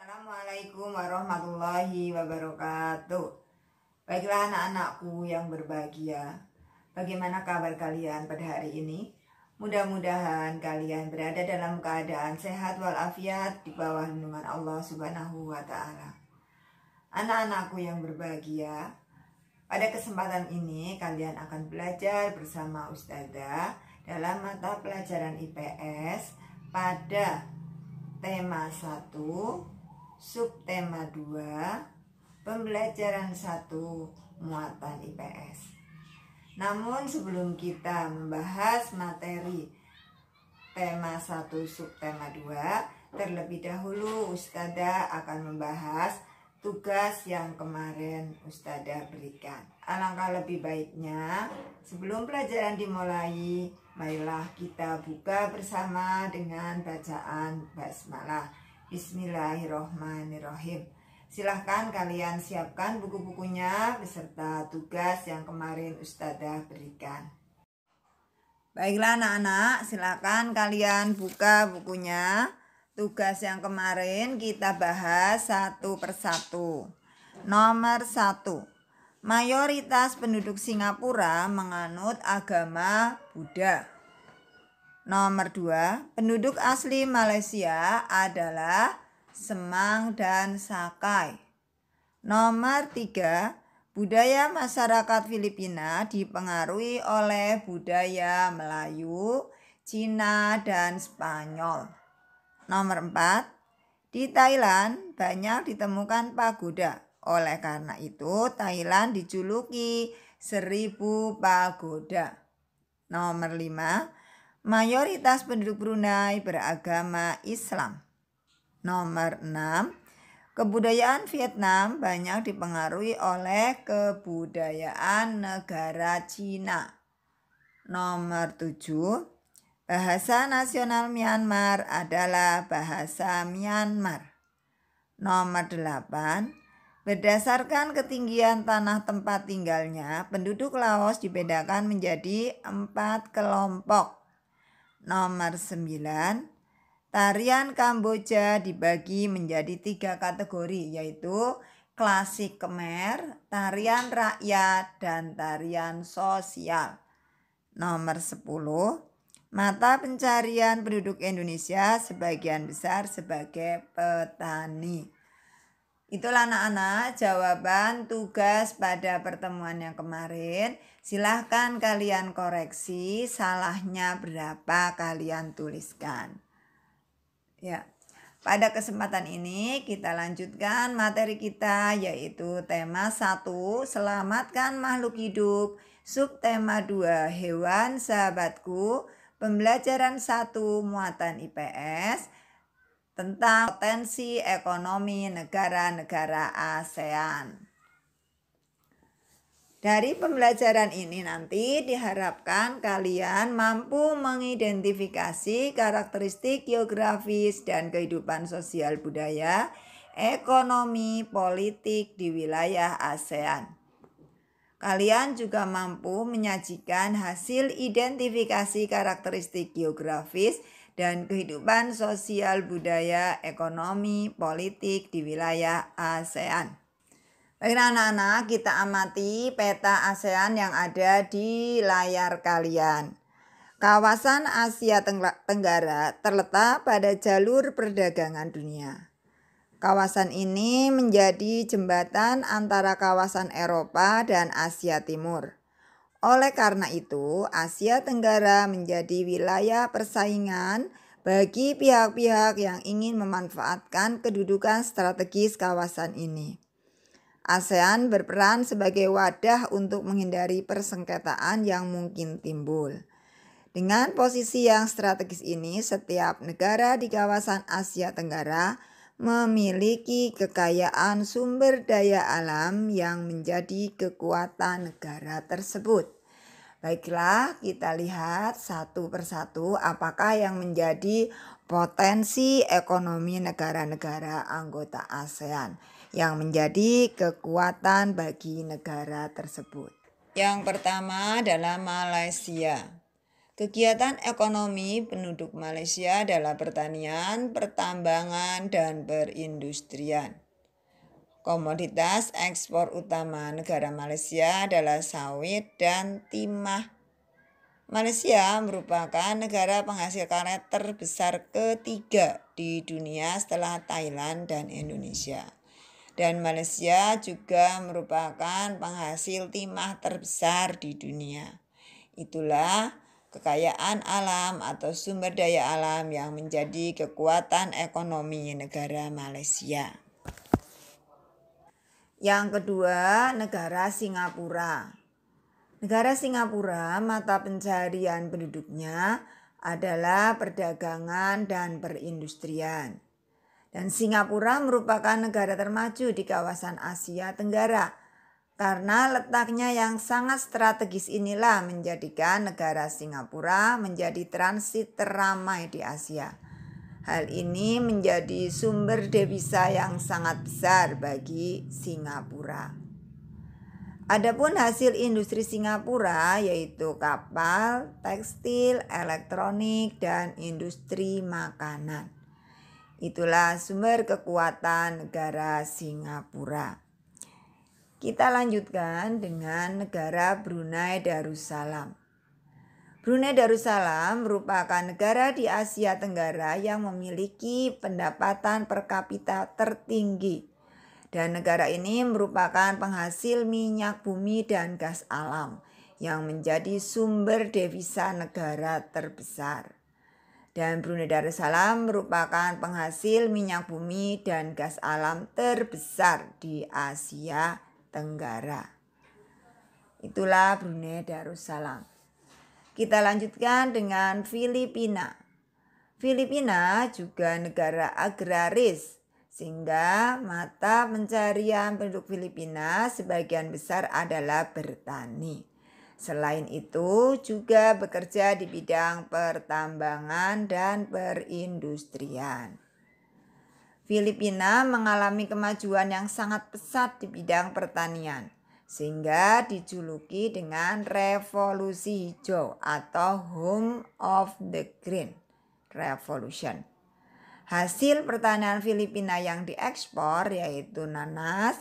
Assalamualaikum warahmatullahi wabarakatuh. Baiklah anak-anakku yang berbahagia, bagaimana kabar kalian pada hari ini? Mudah-mudahan kalian berada dalam keadaan sehat walafiat di bawah lindungan Allah Subhanahu wa Ta'ala. Anak-anakku yang berbahagia, pada kesempatan ini kalian akan belajar bersama Ustazah dalam mata pelajaran IPS pada tema 1, subtema 2, pembelajaran 1, muatan IPS. Namun sebelum kita membahas materi tema 1, subtema 2, terlebih dahulu Ustazah akan membahas tugas yang kemarin Ustazah berikan. Alangkah lebih baiknya sebelum pelajaran dimulai, marilah kita buka bersama dengan bacaan basmalah. Bismillahirrohmanirrohim. Silahkan kalian siapkan buku-bukunya beserta tugas yang kemarin Ustazah berikan. Baiklah anak-anak, silahkan kalian buka bukunya. Tugas yang kemarin kita bahas satu persatu. Nomor 1, mayoritas penduduk Singapura menganut agama Buddha. Nomor 2, penduduk asli Malaysia adalah Semang dan Sakai. Nomor 3, budaya masyarakat Filipina dipengaruhi oleh budaya Melayu, Cina, dan Spanyol. Nomor 4, di Thailand banyak ditemukan pagoda. Oleh karena itu, Thailand dijuluki 1000 pagoda. Nomor 5, mayoritas penduduk Brunei beragama Islam. Nomor 6, kebudayaan Vietnam banyak dipengaruhi oleh kebudayaan negara Cina. Nomor 7, bahasa nasional Myanmar adalah bahasa Myanmar. Nomor 8, berdasarkan ketinggian tanah tempat tinggalnya, penduduk Laos dibedakan menjadi 4 kelompok. Nomor 9, tarian Kamboja dibagi menjadi 3 kategori, yaitu klasik Khmer, tarian rakyat, dan tarian sosial. Nomor 10, mata pencarian penduduk Indonesia sebagian besar sebagai petani. Itulah anak-anak jawaban tugas pada pertemuan yang kemarin. Silahkan kalian koreksi salahnya berapa kalian tuliskan. Ya, pada kesempatan ini kita lanjutkan materi kita, yaitu tema 1, selamatkan makhluk hidup, subtema 2, hewan sahabatku, pembelajaran 1, muatan IPS, tentang potensi ekonomi negara-negara ASEAN. Dari pembelajaran ini nanti diharapkan kalian mampu mengidentifikasi karakteristik geografis dan kehidupan sosial budaya, ekonomi, politik di wilayah ASEAN. Kalian juga mampu menyajikan hasil identifikasi karakteristik geografis dan kehidupan sosial budaya, ekonomi, politik di wilayah ASEAN. Baiklah anak-anak, kita amati peta ASEAN yang ada di layar kalian. Kawasan Asia Tenggara terletak pada jalur perdagangan dunia. Kawasan ini menjadi jembatan antara kawasan Eropa dan Asia Timur. Oleh karena itu, Asia Tenggara menjadi wilayah persaingan bagi pihak-pihak yang ingin memanfaatkan kedudukan strategis kawasan ini. ASEAN berperan sebagai wadah untuk menghindari persengketaan yang mungkin timbul. Dengan posisi yang strategis ini, setiap negara di kawasan Asia Tenggara memiliki kekayaan sumber daya alam yang menjadi kekuatan negara tersebut. Baiklah, kita lihat satu persatu apakah yang menjadi potensi ekonomi negara-negara anggota ASEAN yang menjadi kekuatan bagi negara tersebut. Yang pertama adalah Malaysia. Kegiatan ekonomi penduduk Malaysia adalah pertanian, pertambangan, dan perindustrian. Komoditas ekspor utama negara Malaysia adalah sawit dan timah. Malaysia merupakan negara penghasil karet terbesar ketiga di dunia setelah Thailand dan Indonesia. Dan Malaysia juga merupakan penghasil timah terbesar di dunia. Itulah kekayaan alam atau sumber daya alam yang menjadi kekuatan ekonomi negara Malaysia. Yang kedua, negara Singapura. Negara Singapura, mata pencaharian penduduknya adalah perdagangan dan perindustrian. Dan Singapura merupakan negara termaju di kawasan Asia Tenggara. Karena letaknya yang sangat strategis inilah menjadikan negara Singapura menjadi transit teramai di Asia. Hal ini menjadi sumber devisa yang sangat besar bagi Singapura. Adapun hasil industri Singapura yaitu kapal, tekstil, elektronik, dan industri makanan. Itulah sumber kekuatan negara Singapura. Kita lanjutkan dengan negara Brunei Darussalam. Brunei Darussalam merupakan negara di Asia Tenggara yang memiliki pendapatan per kapita tertinggi. Dan negara ini merupakan penghasil minyak bumi dan gas alam yang menjadi sumber devisa negara terbesar. Dan Brunei Darussalam merupakan penghasil minyak bumi dan gas alam terbesar di Asia Tenggara. Itulah Brunei Darussalam. Kita lanjutkan dengan Filipina. Filipina juga negara agraris, sehingga mata pencarian penduduk Filipina sebagian besar adalah bertani. Selain itu juga bekerja di bidang pertambangan dan perindustrian. Filipina mengalami kemajuan yang sangat pesat di bidang pertanian, sehingga dijuluki dengan revolusi hijau atau Home of the Green Revolution. Hasil pertanian Filipina yang diekspor yaitu nanas,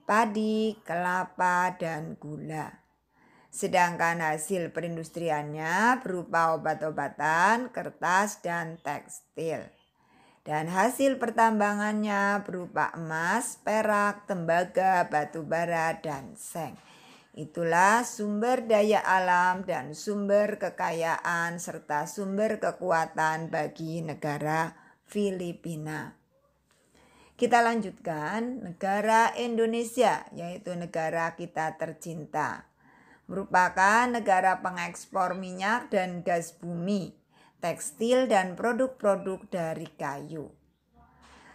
padi, kelapa, dan gula. Sedangkan hasil perindustriannya berupa obat-obatan, kertas, dan tekstil. Dan hasil pertambangannya berupa emas, perak, tembaga, batu bara, dan seng. Itulah sumber daya alam dan sumber kekayaan serta sumber kekuatan bagi negara Filipina. Kita lanjutkan negara Indonesia, yaitu negara kita tercinta. Merupakan negara pengekspor minyak dan gas bumi, tekstil, dan produk-produk dari kayu.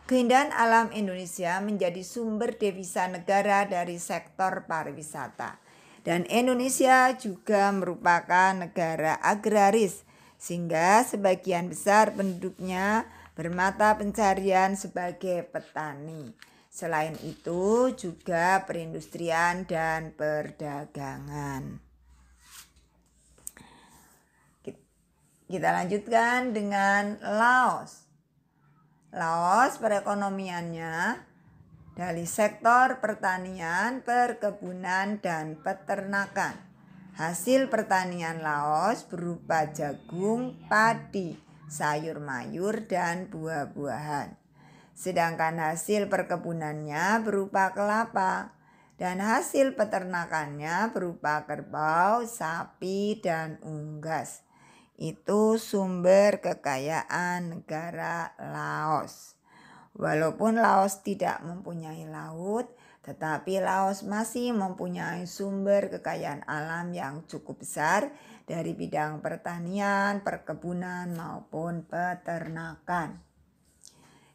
Keindahan alam Indonesia menjadi sumber devisa negara dari sektor pariwisata. Dan Indonesia juga merupakan negara agraris, sehingga sebagian besar penduduknya bermata pencarian sebagai petani. Selain itu juga perindustrian dan perdagangan. Kita lanjutkan dengan Laos. Laos perekonomiannya dari sektor pertanian, perkebunan, dan peternakan. Hasil pertanian Laos berupa jagung, padi, sayur mayur, dan buah-buahan. Sedangkan hasil perkebunannya berupa kelapa. Dan hasil peternakannya berupa kerbau, sapi, dan unggas. Itu sumber kekayaan negara Laos. Walaupun Laos tidak mempunyai laut, tetapi Laos masih mempunyai sumber kekayaan alam yang cukup besar dari bidang pertanian, perkebunan, maupun peternakan.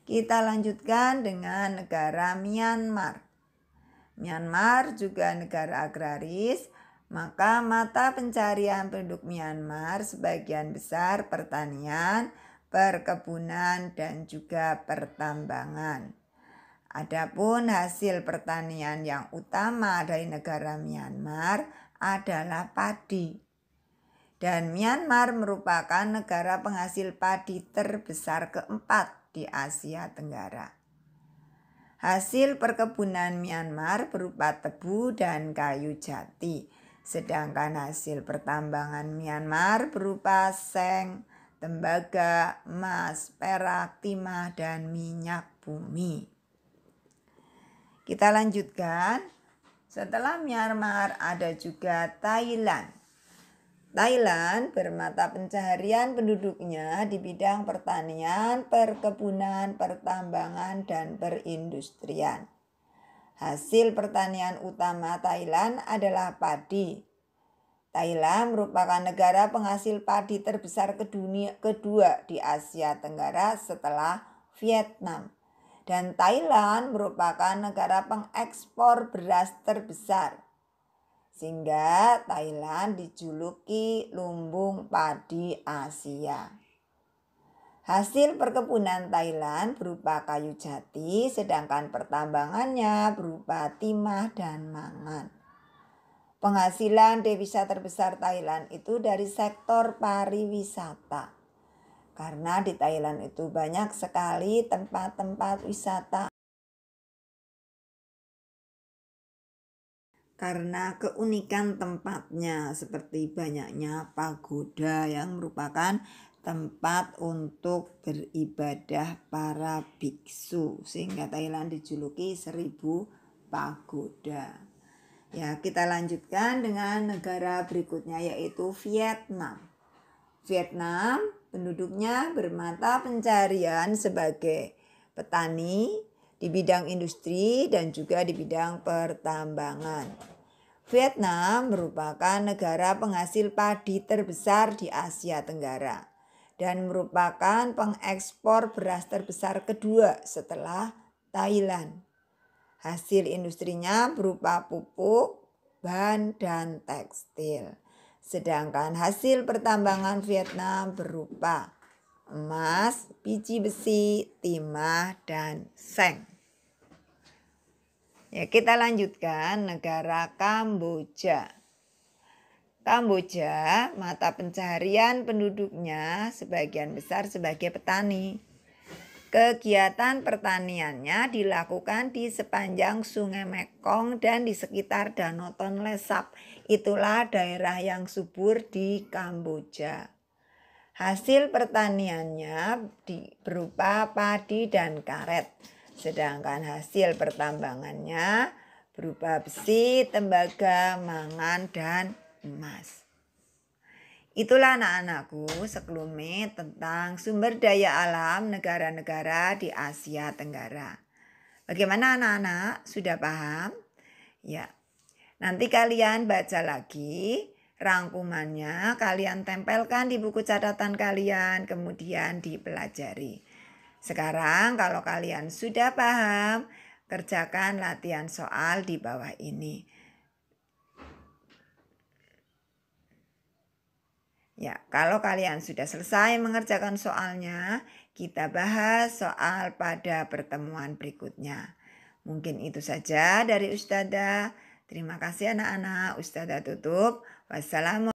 Kita lanjutkan dengan negara Myanmar. Myanmar juga negara agraris. Maka mata pencarian penduduk Myanmar sebagian besar pertanian, perkebunan, dan juga pertambangan. Adapun hasil pertanian yang utama dari negara Myanmar adalah padi. Dan Myanmar merupakan negara penghasil padi terbesar keempat di Asia Tenggara. Hasil perkebunan Myanmar berupa tebu dan kayu jati, sedangkan hasil pertambangan Myanmar berupa seng, tembaga, emas, perak, timah, dan minyak bumi. Kita lanjutkan. Setelah Myanmar ada juga Thailand. Thailand bermata pencaharian penduduknya di bidang pertanian, perkebunan, pertambangan, dan perindustrian. Hasil pertanian utama Thailand adalah padi. Thailand merupakan negara penghasil padi terbesar kedua di Asia Tenggara setelah Vietnam. Dan Thailand merupakan negara pengekspor beras terbesar. Sehingga Thailand dijuluki lumbung padi Asia. Hasil perkebunan Thailand berupa kayu jati, sedangkan pertambangannya berupa timah dan mangan. Penghasilan devisa terbesar Thailand itu dari sektor pariwisata. Karena di Thailand itu banyak sekali tempat-tempat wisata. Karena keunikan tempatnya seperti banyaknya pagoda yang merupakan tempat untuk beribadah para biksu. Sehingga Thailand dijuluki 1000 pagoda. Ya, kita lanjutkan dengan negara berikutnya yaitu Vietnam. Vietnam penduduknya bermata pencarian sebagai petani di bidang industri dan juga di bidang pertambangan. Vietnam merupakan negara penghasil padi terbesar di Asia Tenggara dan merupakan pengekspor beras terbesar kedua setelah Thailand. Hasil industrinya berupa pupuk, ban, dan tekstil. Sedangkan hasil pertambangan Vietnam berupa emas, biji besi, timah, dan seng. Ya, kita lanjutkan negara Kamboja. Kamboja, mata pencaharian penduduknya sebagian besar sebagai petani. Kegiatan pertaniannya dilakukan di sepanjang Sungai Mekong dan di sekitar Danau Tonle Sap. Itulah daerah yang subur di Kamboja. Hasil pertaniannya berupa padi dan karet. Sedangkan hasil pertambangannya berupa besi, tembaga, mangan, dan emas. Itulah anak-anakku sekelumit tentang sumber daya alam negara-negara di Asia Tenggara. Bagaimana anak-anak? Sudah paham? Ya. Nanti kalian baca lagi rangkumannya, kalian tempelkan di buku catatan kalian, kemudian dipelajari. Sekarang kalau kalian sudah paham, kerjakan latihan soal di bawah ini. Ya, kalau kalian sudah selesai mengerjakan soalnya, kita bahas soal pada pertemuan berikutnya. Mungkin itu saja dari Ustadzah. Terima kasih anak-anak. Ustadzah tutup. Wassalamualaikum.